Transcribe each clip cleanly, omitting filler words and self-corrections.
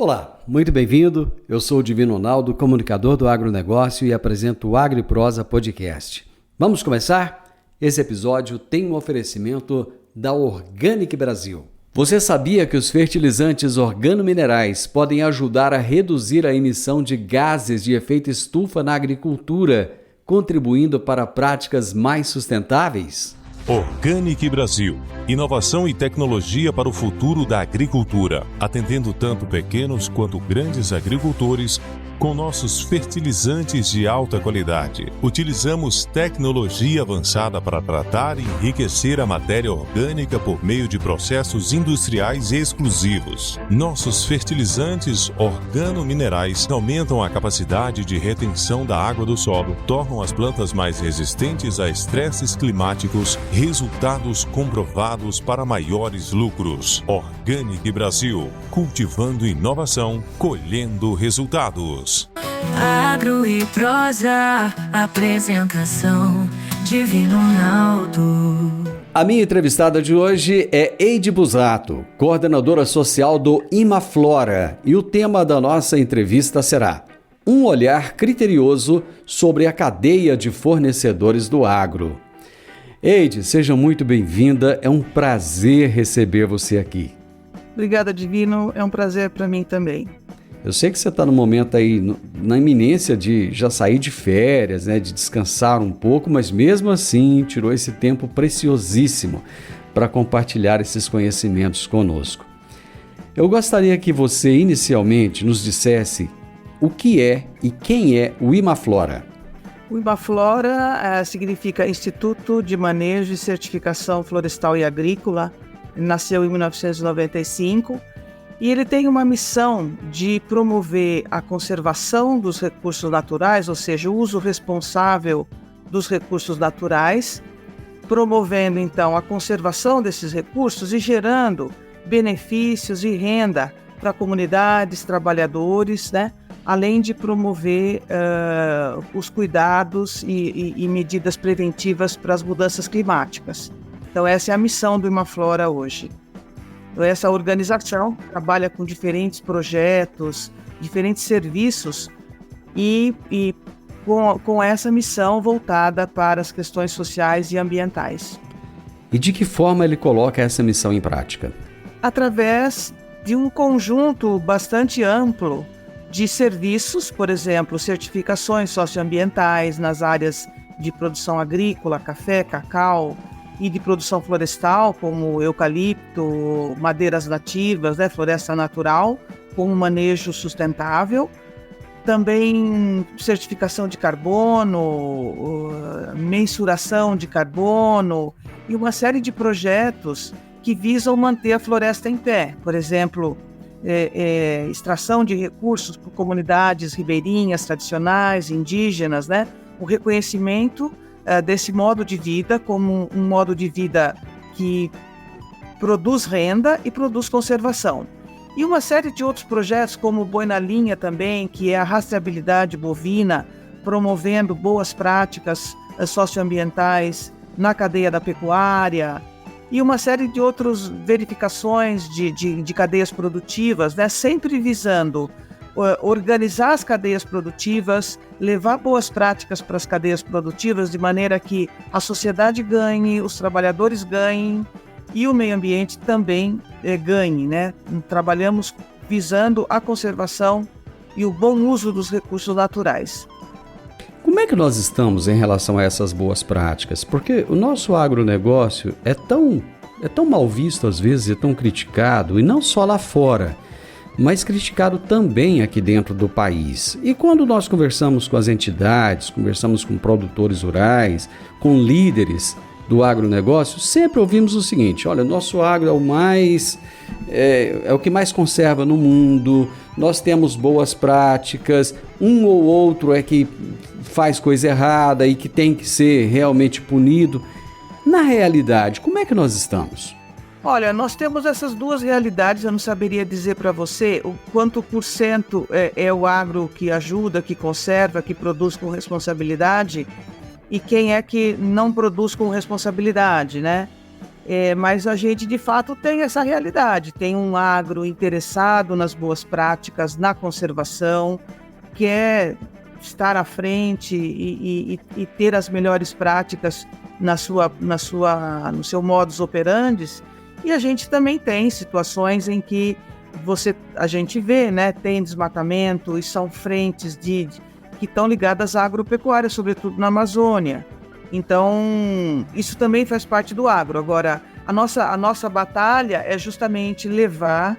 Olá, muito bem-vindo. Eu sou o Divino Ronaldo, comunicador do agronegócio e apresento o AgriProsa Podcast. Vamos começar? Esse episódio tem um oferecimento da Organic Brasil. Você sabia que os fertilizantes organominerais podem ajudar a reduzir a emissão de gases de efeito estufa na agricultura, contribuindo para práticas mais sustentáveis? Organic Brasil. Inovação e tecnologia para o futuro da agricultura, atendendo tanto pequenos quanto grandes agricultores com nossos fertilizantes de alta qualidade. Utilizamos tecnologia avançada para tratar e enriquecer a matéria orgânica por meio de processos industriais exclusivos. Nossos fertilizantes organominerais aumentam a capacidade de retenção da água do solo, tornam as plantas mais resistentes a estresses climáticos, resultados comprovados para maiores lucros. Organic Brasil, cultivando inovação, colhendo resultados. Agro e Prosa, apresentação Divino Ronaldo. A minha entrevistada de hoje é Eide Busato, coordenadora social do Imaflora, e o tema da nossa entrevista será um olhar criterioso sobre a cadeia de fornecedores do agro. Eide, seja muito bem-vinda, é um prazer receber você aqui. Obrigada, Divino, é um prazer para mim também. Eu sei que você está no momento aí, na iminência de já sair de férias, né, de descansar um pouco, mas mesmo assim tirou esse tempo preciosíssimo para compartilhar esses conhecimentos conosco. Eu gostaria que você inicialmente nos dissesse o que é e quem é o Imaflora. O Imaflora significa Instituto de Manejo e Certificação Florestal e Agrícola, nasceu em 1995. E ele tem uma missão de promover a conservação dos recursos naturais, ou seja, o uso responsável dos recursos naturais, promovendo então a conservação desses recursos e gerando benefícios e renda para comunidades, trabalhadores, né? Além de promover os cuidados e medidas preventivas para as mudanças climáticas. Então essa é a missão do Imaflora hoje. Essa organização trabalha com diferentes projetos, diferentes serviços e com essa missão voltada para as questões sociais e ambientais. E de que forma ele coloca essa missão em prática? Através de um conjunto bastante amplo de serviços, por exemplo, certificações socioambientais nas áreas de produção agrícola, café, cacau, e de produção florestal, como eucalipto, madeiras nativas, né, floresta natural, com um manejo sustentável. Também certificação de carbono, mensuração de carbono e uma série de projetos que visam manter a floresta em pé. Por exemplo, extração de recursos por comunidades ribeirinhas, tradicionais, indígenas, né, o reconhecimento desse modo de vida como um modo de vida que produz renda e produz conservação. E uma série de outros projetos, como o Boi na Linha também, que é a rastreabilidade bovina, promovendo boas práticas socioambientais na cadeia da pecuária, e uma série de outras verificações de cadeias produtivas, né, sempre visando organizar as cadeias produtivas, levar boas práticas para as cadeias produtivas de maneira que a sociedade ganhe, os trabalhadores ganhem e o meio ambiente também ganhe, né? Trabalhamos visando a conservação e o bom uso dos recursos naturais. Como é que nós estamos em relação a essas boas práticas? Porque o nosso agronegócio é tão mal visto às vezes, é tão criticado, e não só lá fora, mas criticado também aqui dentro do país. E quando nós conversamos com as entidades, conversamos com produtores rurais, com líderes do agronegócio, sempre ouvimos o seguinte: olha, nosso agro é o que mais conserva no mundo, nós temos boas práticas, um ou outro é que faz coisa errada e que tem que ser realmente punido. Na realidade, como é que nós estamos? Olha, nós temos essas duas realidades. Eu não saberia dizer para você o quanto por cento é o agro que ajuda, que conserva, que produz com responsabilidade, e quem é que não produz com responsabilidade, né? Mas a gente, de fato, tem essa realidade. Tem um agro interessado nas boas práticas, na conservação, quer estar à frente e ter as melhores práticas no seu modus operandi. E a gente também tem situações em que a gente vê, né, tem desmatamento e são frentes que estão ligadas à agropecuária, sobretudo na Amazônia. Então, isso também faz parte do agro. Agora, a nossa batalha é justamente levar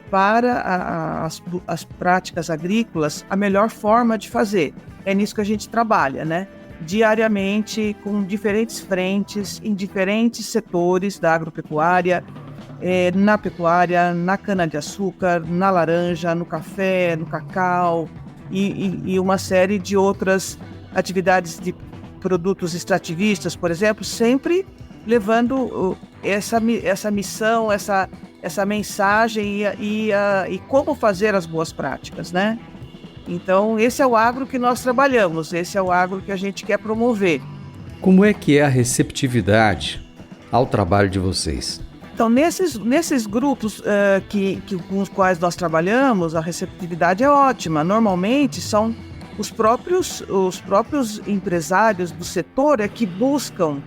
para as práticas agrícolas a melhor forma de fazer. É nisso que a gente trabalha, né? Diariamente, com diferentes frentes, em diferentes setores da agropecuária, na pecuária, na cana-de-açúcar, na laranja, no café, no cacau e uma série de outras atividades de produtos extrativistas, por exemplo, sempre levando essa missão, essa mensagem e como fazer as boas práticas, né? Então, esse é o agro que nós trabalhamos, esse é o agro que a gente quer promover. Como é que é a receptividade ao trabalho de vocês? Então, nesses grupos com os quais nós trabalhamos, a receptividade é ótima. Normalmente, são os próprios empresários do setor que buscam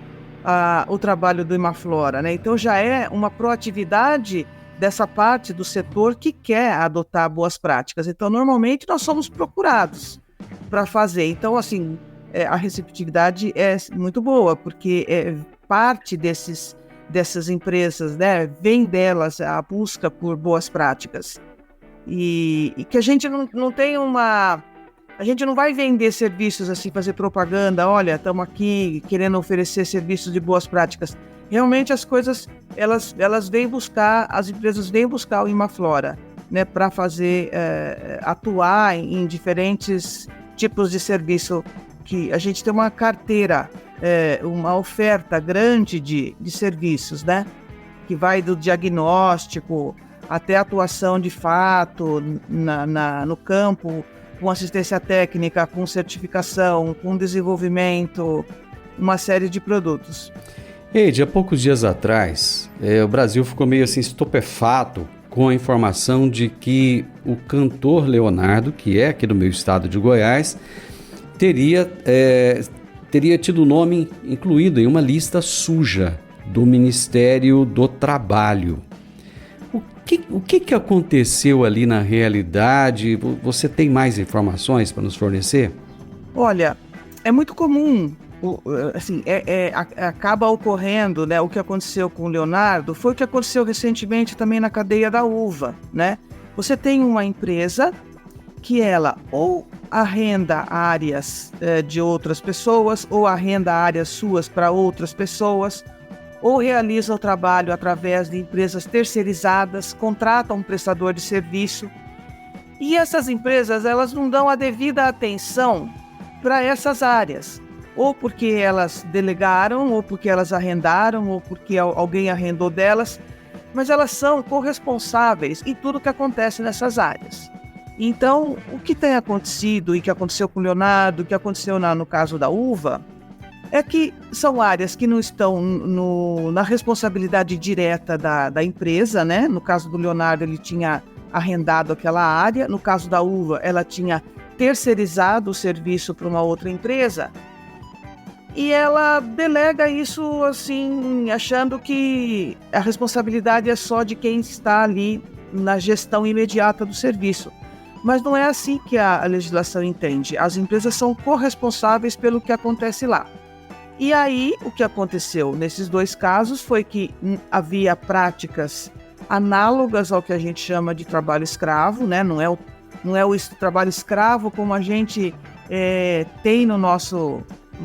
o trabalho do Imaflora, né? Então, já é uma proatividade dessa parte do setor que quer adotar boas práticas. Então, normalmente, nós somos procurados para fazer. Então, assim, a receptividade é muito boa, porque parte dessas empresas, né, vem delas a busca por boas práticas. E que a gente não tem a gente não vai vender serviços assim, fazer propaganda, olha, estamos aqui querendo oferecer serviços de boas práticas. Realmente as coisas, elas vêm buscar, as empresas vêm buscar o Imaflora, né, para fazer, atuar em diferentes tipos de serviço, que a gente tem uma carteira, uma oferta grande de serviços, né, que vai do diagnóstico até a atuação de fato no campo, com assistência técnica, com certificação, com desenvolvimento, uma série de produtos. Eide, há poucos dias atrás, o Brasil ficou meio assim estupefato com a informação de que o cantor Leonardo, que é aqui do meu estado de Goiás, teria tido o nome incluído em uma lista suja do Ministério do Trabalho. O que aconteceu ali na realidade? Você tem mais informações para nos fornecer? Olha, é muito comum, assim, acaba ocorrendo, né, o que aconteceu com o Leonardo, foi o que aconteceu recentemente também na cadeia da uva, né? Você tem uma empresa que ela ou arrenda áreas de outras pessoas, ou arrenda áreas suas para outras pessoas, ou realiza o trabalho através de empresas terceirizadas, contrata um prestador de serviço. E essas empresas, elas não dão a devida atenção para essas áreas, ou porque elas delegaram, ou porque elas arrendaram, ou porque alguém arrendou delas, mas elas são corresponsáveis em tudo que acontece nessas áreas. Então, o que tem acontecido, e que aconteceu com o Leonardo, o que aconteceu no caso da uva, é que são áreas que não estão na responsabilidade direta da empresa, né? No caso do Leonardo, ele tinha arrendado aquela área. No caso da uva, ela tinha terceirizado o serviço para uma outra empresa. E ela delega isso, assim, achando que a responsabilidade é só de quem está ali na gestão imediata do serviço. Mas não é assim que a legislação entende. As empresas são corresponsáveis pelo que acontece lá. E aí, o que aconteceu nesses dois casos foi que havia práticas análogas ao que a gente chama de trabalho escravo, né? Não é o trabalho escravo como a gente tem no nosso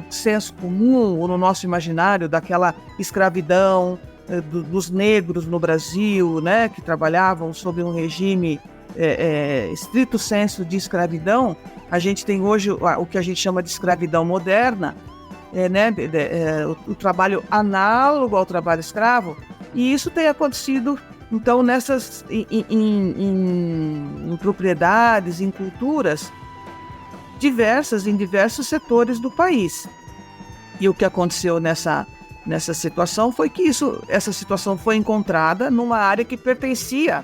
senso comum ou no nosso imaginário, daquela escravidão dos negros no Brasil, né? Que trabalhavam sob um regime estrito senso de escravidão. A gente tem hoje o que a gente chama de escravidão moderna, o trabalho análogo ao trabalho escravo, e isso tem acontecido, então, em propriedades, em culturas diversas, em diversos setores do país. E o que aconteceu nessa nessa situação foi que essa situação foi encontrada numa área que pertencia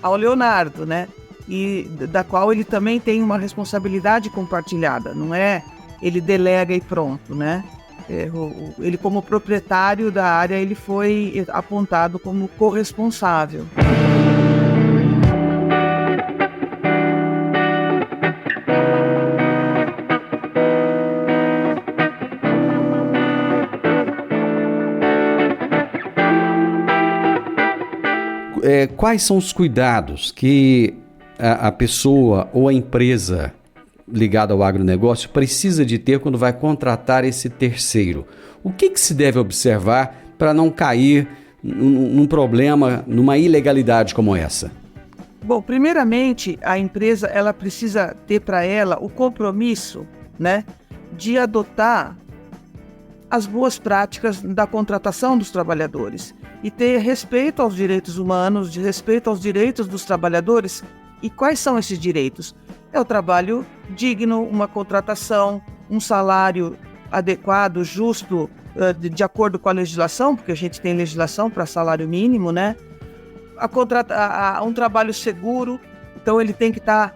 ao Leonardo, né? E da qual ele também tem uma responsabilidade compartilhada, não é ele delega e pronto, né? Ele, como proprietário da área, ele foi apontado como corresponsável. Quais são os cuidados que a pessoa ou a empresa ligada ao agronegócio precisa de ter quando vai contratar esse terceiro? O que se deve observar para não cair num problema, numa ilegalidade como essa? Bom, primeiramente, a empresa ela precisa ter para ela o compromisso, né, de adotar as boas práticas da contratação dos trabalhadores e ter respeito aos direitos humanos, de respeito aos direitos dos trabalhadores. E quais são esses direitos? É o trabalho digno, uma contratação, um salário adequado, justo, de acordo com a legislação, porque a gente tem legislação para salário mínimo, né? Um trabalho seguro, então ele tem que estar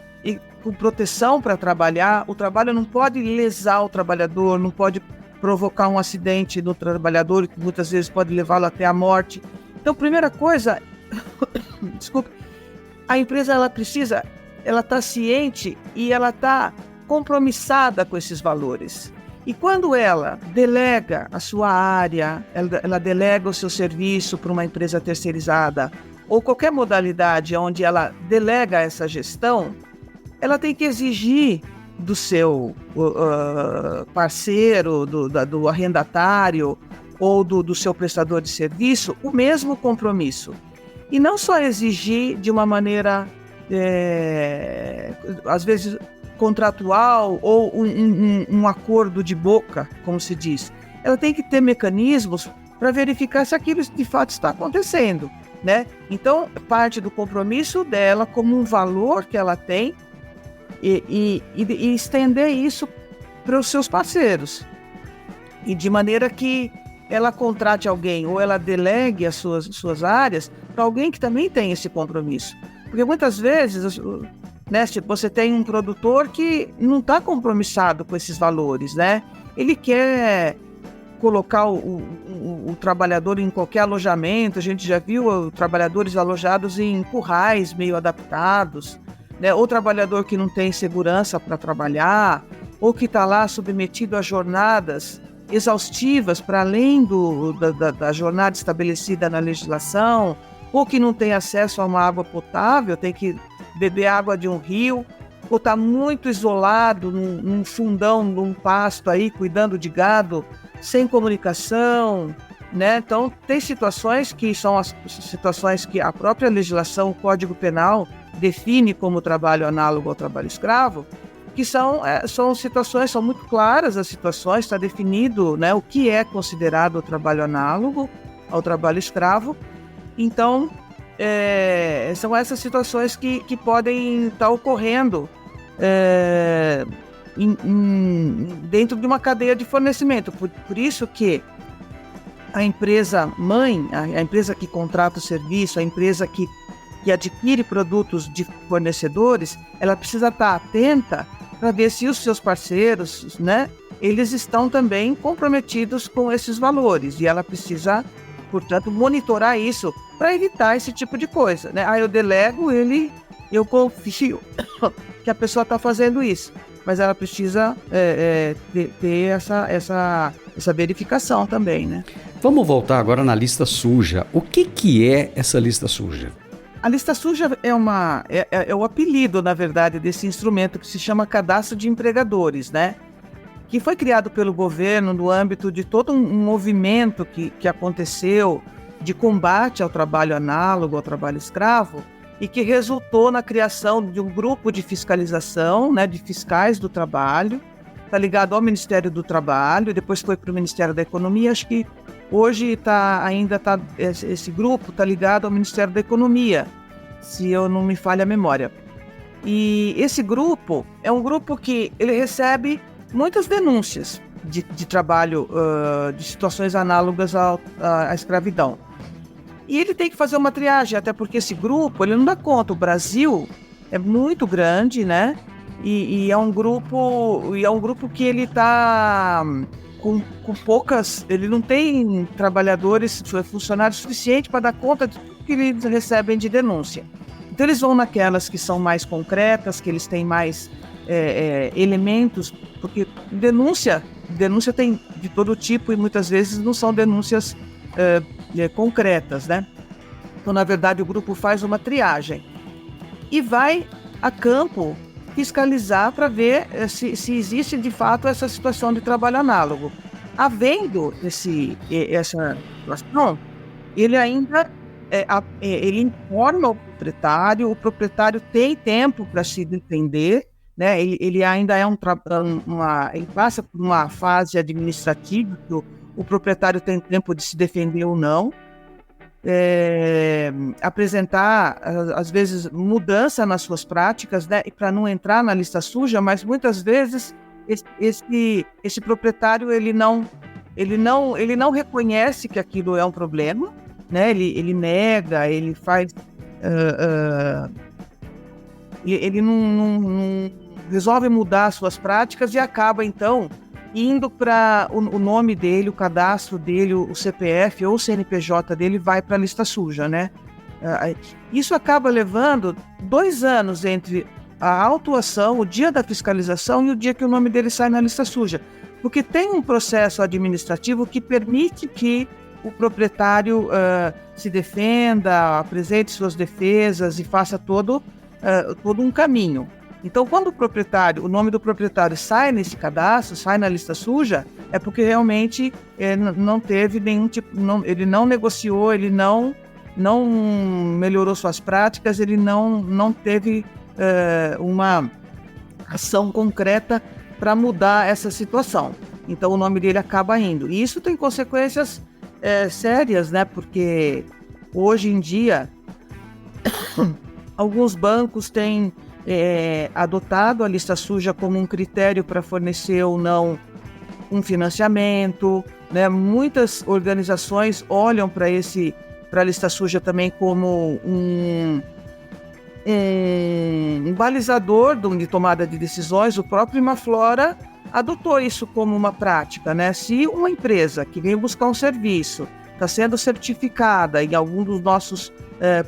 com proteção para trabalhar. O trabalho não pode lesar o trabalhador, não pode provocar um acidente no trabalhador, que muitas vezes pode levá-lo até a morte. Então, primeira coisa, desculpe, a empresa ela está ciente e ela está compromissada com esses valores. E quando ela delega a sua área, ela delega o seu serviço para uma empresa terceirizada, ou qualquer modalidade onde ela delega essa gestão, ela tem que exigir do seu parceiro, do arrendatário ou do seu prestador de serviço o mesmo compromisso. E não só exigir de uma maneira, às vezes, contratual ou um acordo de boca, como se diz. Ela tem que ter mecanismos para verificar se aquilo de fato está acontecendo, né? Então, parte do compromisso dela como um valor que ela tem e estender isso para os seus parceiros. E de maneira que ela contrate alguém ou ela delegue as suas áreas para alguém que também tem esse compromisso. Porque muitas vezes, né, você tem um produtor que não está compromissado com esses valores, né? Ele quer colocar o trabalhador em qualquer alojamento. A gente já viu trabalhadores alojados em currais meio adaptados, né? Ou trabalhador que não tem segurança para trabalhar, ou que está lá submetido a jornadas exaustivas para além da jornada estabelecida na legislação, ou que não tem acesso a uma água potável, tem que beber água de um rio, ou está muito isolado num fundão, num pasto aí, cuidando de gado, sem comunicação, né? Então, tem situações que são as situações que a própria legislação, o Código Penal, define como trabalho análogo ao trabalho escravo, que são situações, são muito claras as situações, está definido, né, o que é considerado o trabalho análogo ao trabalho escravo. Então, são essas situações que podem estar ocorrendo dentro de uma cadeia de fornecimento. Por isso que a empresa mãe, a empresa que contrata o serviço, a empresa que adquire produtos de fornecedores, ela precisa estar atenta para ver se os seus parceiros, né, eles estão também comprometidos com esses valores. E ela precisa, portanto, monitorar isso para evitar esse tipo de coisa, né? Eu delego eu confio que a pessoa está fazendo isso, mas ela precisa ter essa verificação também, né? Vamos voltar agora na lista suja. O que é essa lista suja? A lista suja é o apelido, na verdade, desse instrumento que se chama Cadastro de Empregadores, né? Que foi criado pelo governo no âmbito de todo um movimento que aconteceu de combate ao trabalho análogo, ao trabalho escravo, e que resultou na criação de um grupo de fiscalização, né, de fiscais do trabalho, está ligado ao Ministério do Trabalho, depois foi para o Ministério da Economia. Acho que hoje esse grupo está ligado ao Ministério da Economia, se eu não me falha a memória. E esse grupo é um grupo que ele recebe muitas denúncias de trabalho, de situações análogas à escravidão. E ele tem que fazer uma triagem, até porque esse grupo, ele não dá conta. O Brasil é muito grande, né? E é um grupo que ele está com poucas... Ele não tem trabalhadores, funcionários suficientes para dar conta de tudo que eles recebem de denúncia. Então eles vão naquelas que são mais concretas, que eles têm mais elementos, porque denúncia tem de todo tipo e muitas vezes não são denúncias concretas, né? Então, na verdade, o grupo faz uma triagem e vai a campo fiscalizar para ver se existe de fato essa situação de trabalho análogo. Havendo essa situação, ele ainda ele informa o proprietário tem tempo para se defender, né? Ele ainda ele passa por uma fase administrativa que o proprietário tem tempo de se defender ou não, apresentar, às vezes, mudança nas suas práticas, né? Para não entrar na lista suja, mas muitas vezes esse proprietário ele não reconhece que aquilo é um problema, né? Ele nega, ele faz... ele não resolve mudar suas práticas e acaba, então, indo para o nome dele, o cadastro dele, o CPF ou o CNPJ dele vai para a lista suja, né? Isso acaba levando 2 anos entre a autuação, o dia da fiscalização e o dia que o nome dele sai na lista suja, porque tem um processo administrativo que permite que o proprietário se defenda, apresente suas defesas e faça todo um caminho. Então, quando o nome do proprietário sai nesse cadastro, sai na lista suja, é porque realmente não teve nenhum tipo, ele não negociou, ele não melhorou suas práticas, ele não teve uma ação concreta para mudar essa situação. Então, o nome dele acaba indo. E isso tem consequências sérias, né? Porque hoje em dia alguns bancos têm adotado a lista suja como um critério para fornecer ou não um financiamento, né? Muitas organizações olham para a lista suja também como um balizador de tomada de decisões. O próprio Imaflora adotou isso como uma prática, né? Se uma empresa que vem buscar um serviço está sendo certificada em algum dos nossos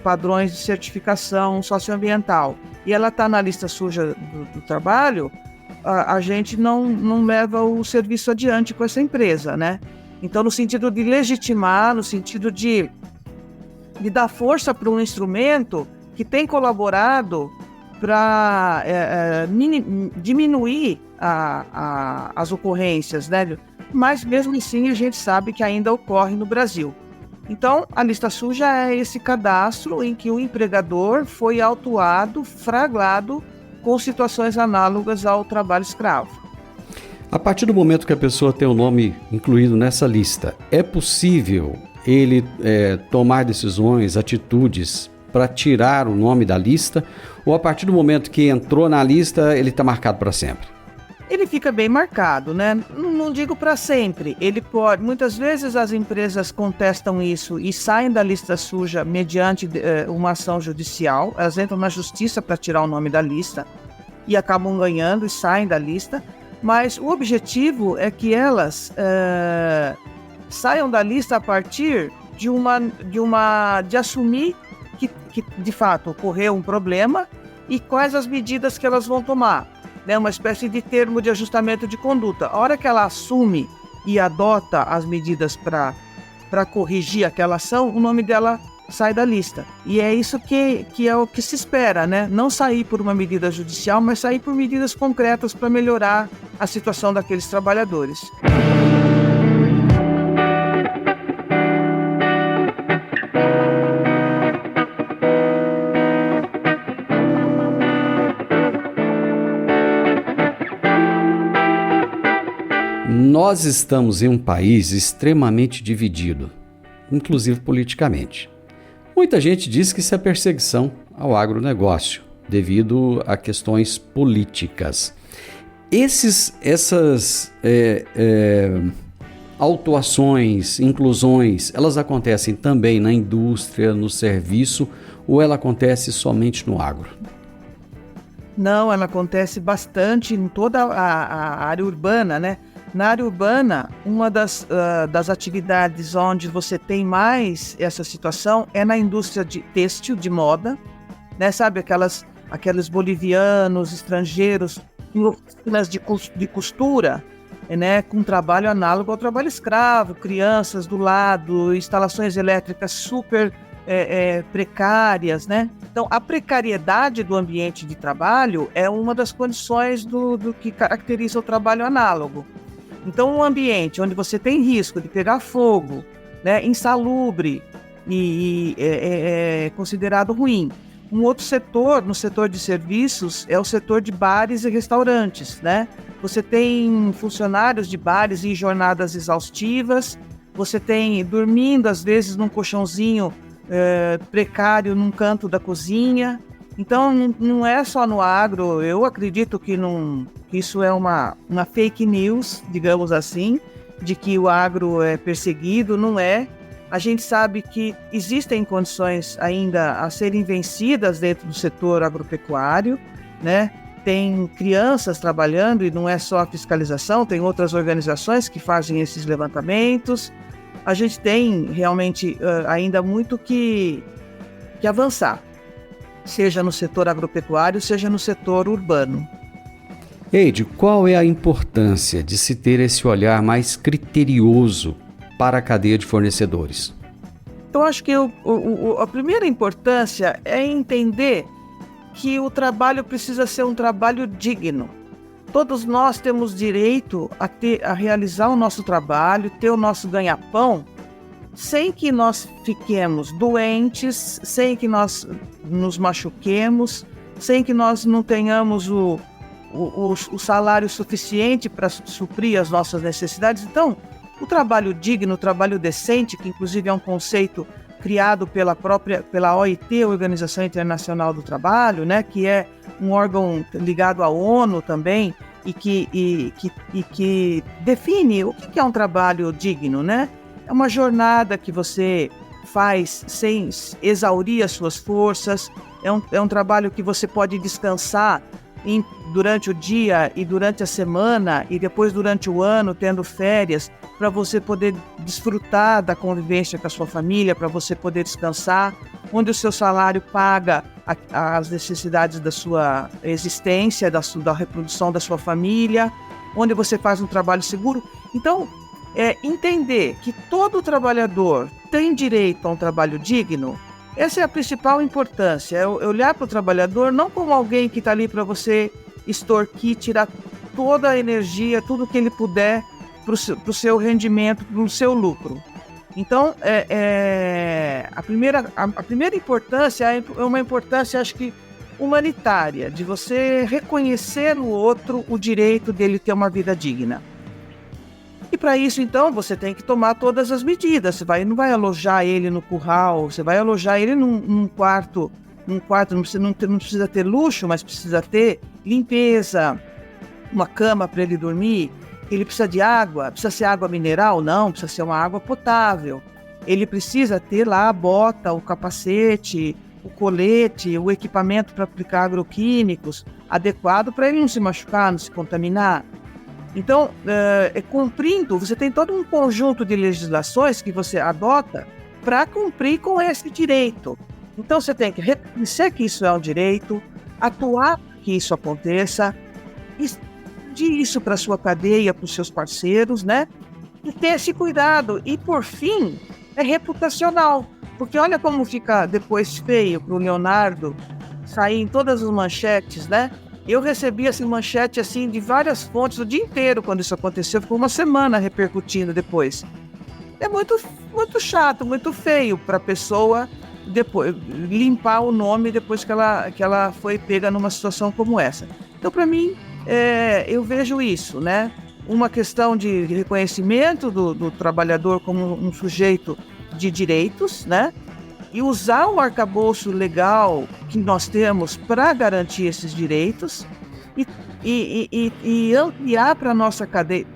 padrões de certificação socioambiental e ela está na lista suja do trabalho, a gente não leva o serviço adiante com essa empresa, né? Então, no sentido de legitimar, no sentido de dar força para um instrumento que tem colaborado para diminuir as ocorrências, né? Mas mesmo assim a gente sabe que ainda ocorre no Brasil. Então, a lista suja é esse cadastro em que o empregador foi autuado, flagrado com situações análogas ao trabalho escravo. A partir do momento que a pessoa tem o nome incluído nessa lista, é possível ele tomar decisões, atitudes para tirar o nome da lista? Ou a partir do momento que entrou na lista, ele está marcado para sempre? Ele fica bem marcado, né? Não digo para sempre. Ele pode. Muitas vezes as empresas contestam isso e saem da lista suja mediante uma ação judicial. Elas entram na justiça para tirar o nome da lista e acabam ganhando e saem da lista. Mas o objetivo é que elas saiam da lista a partir de assumir que de fato ocorreu um problema e quais as medidas que elas vão tomar. Né, uma espécie de termo de ajustamento de conduta. A hora que ela assume e adota as medidas para corrigir aquela ação, o nome dela sai da lista. E é isso que é o que se espera, né? Não sair por uma medida judicial, mas sair por medidas concretas para melhorar a situação daqueles trabalhadores. Nós estamos em um país extremamente dividido, inclusive politicamente. Muita gente diz que isso é perseguição ao agronegócio, devido a questões políticas. Essas autuações, inclusões, elas acontecem também na indústria, no serviço, ou ela acontece somente no agro? Não, ela acontece bastante em toda a área urbana, né? Na área urbana, uma das atividades onde você tem mais essa situação é na indústria de têxtil, de moda, né? Sabe, aqueles bolivianos, estrangeiros, em oficinas de costura, né? Com trabalho análogo ao trabalho escravo, crianças do lado, instalações elétricas super precárias, né? Então, a precariedade do ambiente de trabalho é uma das condições do que caracteriza o trabalho análogo. Então, um ambiente onde você tem risco de pegar fogo, né, insalubre e é considerado ruim. Um outro setor, no setor de serviços, é o setor de bares e restaurantes, né? Você tem funcionários de bares em jornadas exaustivas, você tem dormindo, às vezes, num colchãozinho precário num canto da cozinha. Então, não é só no agro. Eu acredito que isso é uma fake news, digamos assim, de que o agro é perseguido. Não é. A gente sabe que existem condições ainda a serem vencidas dentro do setor agropecuário, né? Tem crianças trabalhando e não é só a fiscalização, tem outras organizações que fazem esses levantamentos. A gente tem realmente ainda muito que avançar, seja no setor agropecuário, seja no setor urbano. Eide, qual é a importância de se ter esse olhar mais criterioso para a cadeia de fornecedores? Então, acho que a primeira importância é entender que o trabalho precisa ser um trabalho digno. Todos nós temos direito a realizar o nosso trabalho, ter o nosso ganha-pão, sem que nós fiquemos doentes, sem que nós nos machuquemos, sem que nós não tenhamos o salário suficiente para suprir as nossas necessidades. Então, o trabalho digno, o trabalho decente, que inclusive é um conceito criado pela OIT, Organização Internacional do Trabalho, né, que é um órgão ligado à ONU também, e que define o que é um trabalho digno, né? É uma jornada que você faz sem exaurir as suas forças, é um trabalho que você pode descansar durante o dia e durante a semana e depois durante o ano, tendo férias, para você poder desfrutar da convivência com a sua família, para você poder descansar, onde o seu salário paga as necessidades da sua existência, da reprodução da sua família, onde você faz um trabalho seguro. Então, entender que todo trabalhador tem direito a um trabalho digno, essa é a principal importância, é olhar para o trabalhador não como alguém que está ali para você extorquir, tirar toda a energia, tudo que ele puder para o seu rendimento, para o seu lucro. Então, a primeira importância é uma importância, acho que, humanitária, de você reconhecer no outro o direito dele ter uma vida digna. E para isso, então, você tem que tomar todas as medidas. Você não vai alojar ele no curral, você vai alojar ele num quarto, não precisa ter luxo, mas precisa ter limpeza, uma cama para ele dormir. Ele precisa de água, precisa ser água mineral? Não, precisa ser uma água potável. Ele precisa ter lá a bota, o capacete, o colete, o equipamento para aplicar agroquímicos adequado para ele não se machucar, não se contaminar. Então, cumprindo, você tem todo um conjunto de legislações que você adota para cumprir com esse direito. Então, você tem que reconhecer que isso é um direito, atuar para que isso aconteça, expandir isso para a sua cadeia, para os seus parceiros, né? E ter esse cuidado. E, por fim, é reputacional. Porque olha como fica depois feio para o Leonardo sair em todas as manchetes, né? Eu recebi essa manchete assim, de várias fontes o dia inteiro quando isso aconteceu. Ficou uma semana repercutindo depois. É muito, muito chato, muito feio para a pessoa depois limpar o nome depois que ela foi pega numa situação como essa. Então, para mim, eu vejo isso, né? Uma questão de reconhecimento do trabalhador como um sujeito de direitos, né? E usar o arcabouço legal que nós temos para garantir esses direitos, e ampliar para a nossa cadeia,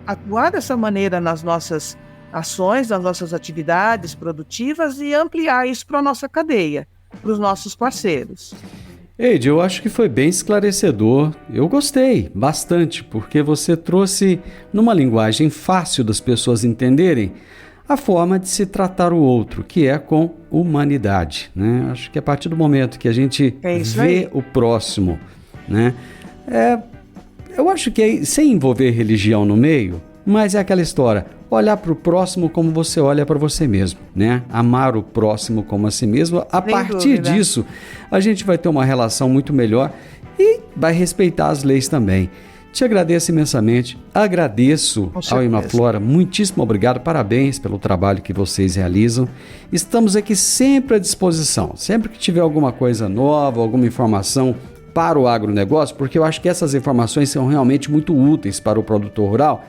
atuar dessa maneira nas nossas ações, nas nossas atividades produtivas e ampliar isso para a nossa cadeia, para os nossos parceiros. Eide, eu acho que foi bem esclarecedor. Eu gostei bastante, porque você trouxe numa linguagem fácil das pessoas entenderem a forma de se tratar o outro, que é com humanidade, né? Acho que a partir do momento que a gente vê o próximo, né? Eu acho que sem envolver religião no meio, mas é aquela história, olhar para o próximo como você olha para você mesmo, né? Amar o próximo como a si mesmo. A partir disso, a gente vai ter uma relação muito melhor e vai respeitar as leis também. Te agradeço imensamente, agradeço ao Imaflora, muitíssimo obrigado, parabéns pelo trabalho que vocês realizam. Estamos aqui sempre à disposição, sempre que tiver alguma coisa nova, alguma informação para o agronegócio, porque eu acho que essas informações são realmente muito úteis para o produtor rural.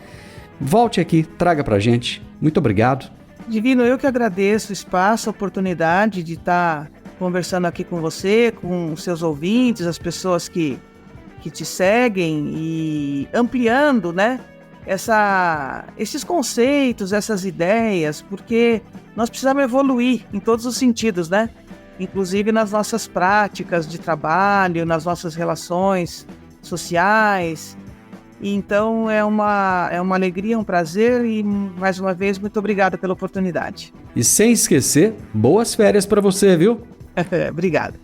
Volte aqui, traga pra gente. Muito obrigado. Divino, eu que agradeço o espaço, a oportunidade de estar conversando aqui com você, com os seus ouvintes, as pessoas que te seguem e ampliando, né, esses conceitos, essas ideias, porque nós precisamos evoluir em todos os sentidos, né? Inclusive nas nossas práticas de trabalho, nas nossas relações sociais. Então é uma alegria, um prazer e, mais uma vez, muito obrigada pela oportunidade. E sem esquecer, boas férias para você, viu? Obrigado.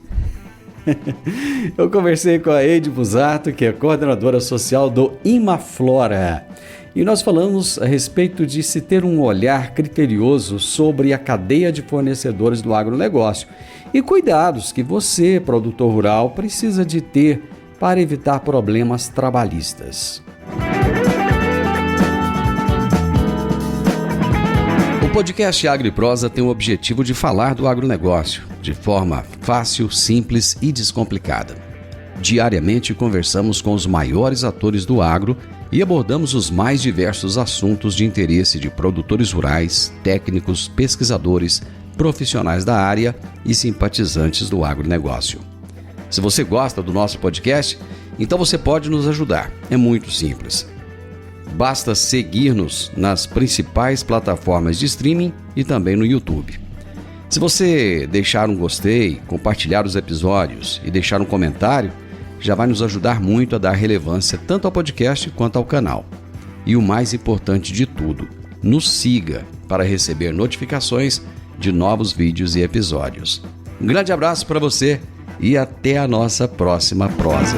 Eu conversei com a Eide Busato, que é coordenadora social do Imaflora. E nós falamos a respeito de se ter um olhar criterioso sobre a cadeia de fornecedores do agronegócio e cuidados que você, produtor rural, precisa de ter para evitar problemas trabalhistas. O podcast Agro e Prosa tem o objetivo de falar do agronegócio de forma fácil, simples e descomplicada. Diariamente conversamos com os maiores atores do agro e abordamos os mais diversos assuntos de interesse de produtores rurais, técnicos, pesquisadores, profissionais da área e simpatizantes do agronegócio. Se você gosta do nosso podcast, então você pode nos ajudar. É muito simples. Basta seguir-nos nas principais plataformas de streaming e também no YouTube. Se você deixar um gostei, compartilhar os episódios e deixar um comentário, já vai nos ajudar muito a dar relevância tanto ao podcast quanto ao canal. E o mais importante de tudo, nos siga para receber notificações de novos vídeos e episódios. Um grande abraço para você e até a nossa próxima prosa.